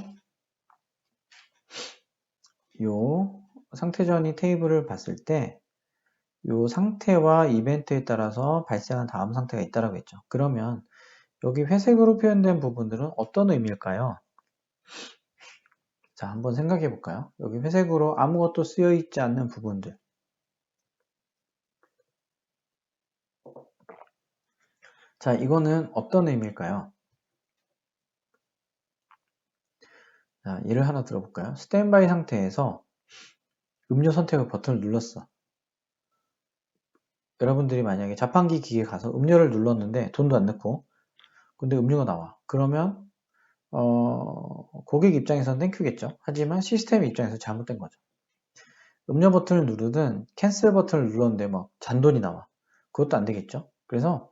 요 상태 전이 테이블을 봤을 때 요 상태와 이벤트에 따라서 발생한 다음 상태가 있다라고 했죠. 그러면 여기 회색으로 표현된 부분들은 어떤 의미일까요? 자, 한번 생각해 볼까요? 여기 회색으로 아무것도 쓰여 있지 않는 부분들. 자, 이거는 어떤 의미일까요? 자, 예를 하나 들어볼까요? 스탠바이 상태에서 음료 선택을 버튼을 눌렀어. 여러분들이 만약에 자판기 기계에 가서 음료를 눌렀는데 돈도 안 넣고 근데 음료가 나와. 그러면 고객 입장에서는 땡큐겠죠. 하지만 시스템 입장에서 잘못된 거죠. 음료 버튼을 누르든 캔슬 버튼을 눌렀는데 막 잔돈이 나와. 그것도 안 되겠죠. 그래서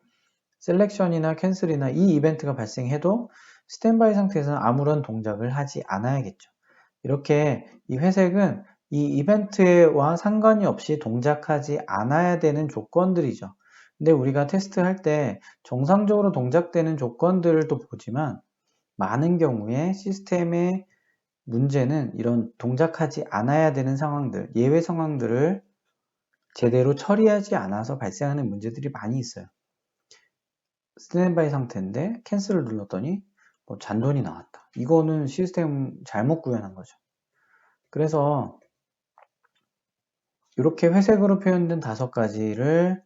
셀렉션이나 캔슬이나 이 이벤트가 발생해도 스탠바이 상태에서는 아무런 동작을 하지 않아야겠죠. 이렇게 이 회색은 이 이벤트와 상관이 없이 동작하지 않아야 되는 조건들이죠. 근데 우리가 테스트할 때 정상적으로 동작되는 조건들을 또 보지만 많은 경우에 시스템의 문제는 이런 동작하지 않아야 되는 상황들, 예외 상황들을 제대로 처리하지 않아서 발생하는 문제들이 많이 있어요. 스탠바이 상태인데 캔슬을 눌렀더니 뭐 잔돈이 나왔다. 이거는 시스템 잘못 구현한 거죠. 그래서 이렇게 회색으로 표현된 5가지를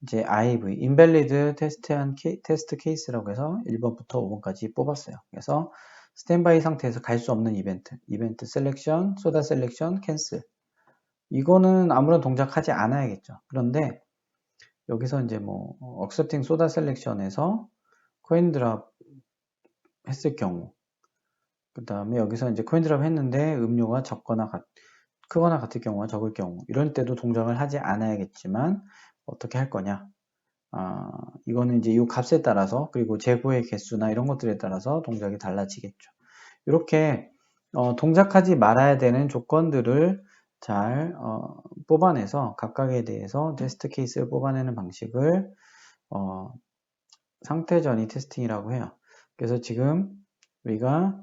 이제 IV, Invalid 테스트 케이스라고 해서 1번부터 5번까지 뽑았어요. 그래서 스탠바이 상태에서 갈 수 없는 이벤트 셀렉션, 소다 셀렉션, 캔슬. 이거는 아무런 동작하지 않아야겠죠. 그런데 여기서 이제 뭐 accepting 소다 셀렉션에서 코인 드랍 했을 경우, 그 다음에 여기서 이제 코인 드랍 했는데 음료가 크거나 같을 경우와 적을 경우, 이런 때도 동작을 하지 않아야겠지만 어떻게 할 거냐? 이거는 이제 이 값에 따라서 그리고 재고의 개수나 이런 것들에 따라서 동작이 달라지겠죠. 이렇게 동작하지 말아야 되는 조건들을 잘 뽑아내서 각각에 대해서 테스트 케이스를 뽑아내는 방식을 상태 전이 테스팅이라고 해요. 그래서 지금 우리가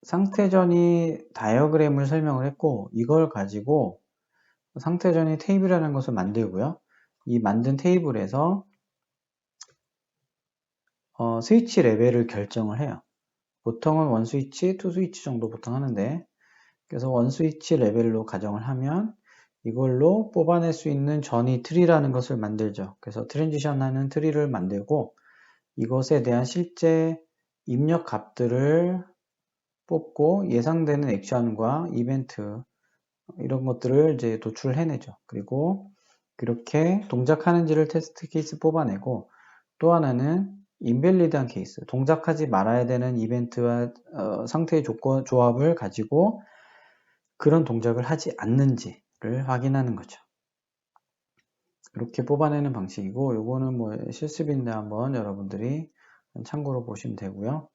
상태 전이 다이어그램을 설명을 했고 이걸 가지고 상태 전이 테이블이라는 것을 만들고요. 이 만든 테이블에서 스위치 레벨을 결정을 해요. 보통은 1스위치, 2스위치 정도 보통 하는데 그래서 1스위치 레벨로 가정을 하면 이걸로 뽑아낼 수 있는 전이 트리라는 것을 만들죠. 그래서 트랜지션 하는 트리를 만들고 이것에 대한 실제 입력 값들을 뽑고 예상되는 액션과 이벤트 이런 것들을 이제 도출해내죠. 그리고 그렇게 동작하는지를 테스트 케이스 뽑아내고 또 하나는 인밸리드한 케이스, 동작하지 말아야 되는 이벤트와 상태의 조합을 가지고 그런 동작을 하지 않는지를 확인하는 거죠. 이렇게 뽑아내는 방식이고 요거는 뭐 실습인데 한번 여러분들이 참고로 보시면 되고요.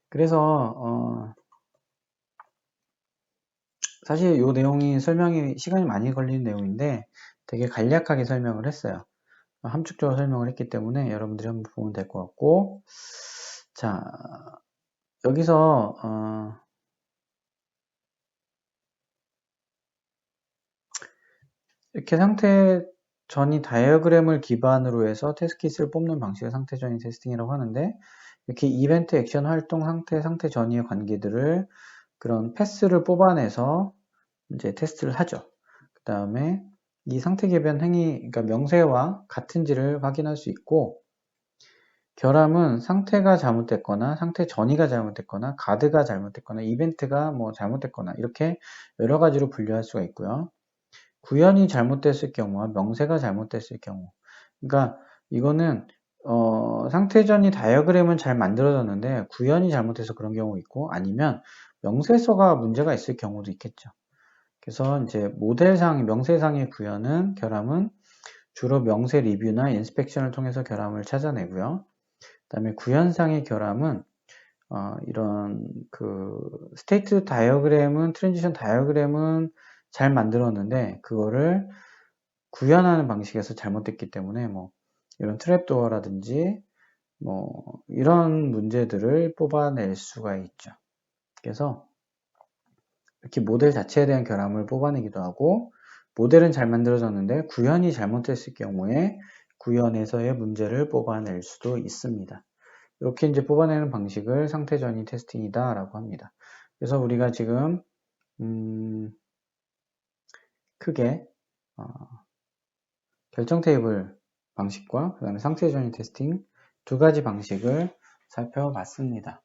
그래서 사실 이 내용이 설명이 시간이 많이 걸리는 내용인데 되게 간략하게 설명을 했어요. 함축적으로 설명을 했기 때문에 여러분들이 한번 보면 될 것 같고 자 여기서 이렇게 상태 전이 다이어그램을 기반으로 해서 테스트 케이스를 뽑는 방식을 상태 전이 테스팅이라고 하는데 이렇게 이벤트, 액션, 활동, 상태 전이의 관계들을 그런 패스를 뽑아내서 이제 테스트를 하죠. 그 다음에 이 상태 개변 행위, 그러니까 명세와 같은지를 확인할 수 있고 결함은 상태가 잘못됐거나 상태 전이가 잘못됐거나 가드가 잘못됐거나 이벤트가 뭐 잘못됐거나 이렇게 여러 가지로 분류할 수가 있고요. 구현이 잘못됐을 경우와 명세가 잘못됐을 경우 그러니까 이거는 상태전이 다이어그램은 잘 만들어졌는데 구현이 잘못돼서 그런 경우 있고 아니면 명세서가 문제가 있을 경우도 있겠죠. 그래서 이제 모델상 명세상의 구현은 결함은 주로 명세 리뷰나 인스펙션을 통해서 결함을 찾아내고요. 다음에 구현상의 결함은 이런 스테이트 다이어그램은 트랜지션 다이어그램은 잘 만들었는데 그거를 구현하는 방식에서 잘못됐기 때문에 뭐 이런 트랩도어라든지 뭐 이런 문제들을 뽑아낼 수가 있죠. 그래서 이렇게 모델 자체에 대한 결함을 뽑아내기도 하고 모델은 잘 만들어졌는데 구현이 잘못됐을 경우에 구현에서의 문제를 뽑아낼 수도 있습니다. 이렇게 이제 뽑아내는 방식을 상태 전이 테스팅이다 라고 합니다. 그래서 우리가 지금 크게 결정 테이블 방식과 그 다음에 상태 전이 테스팅 두 가지 방식을 살펴봤습니다.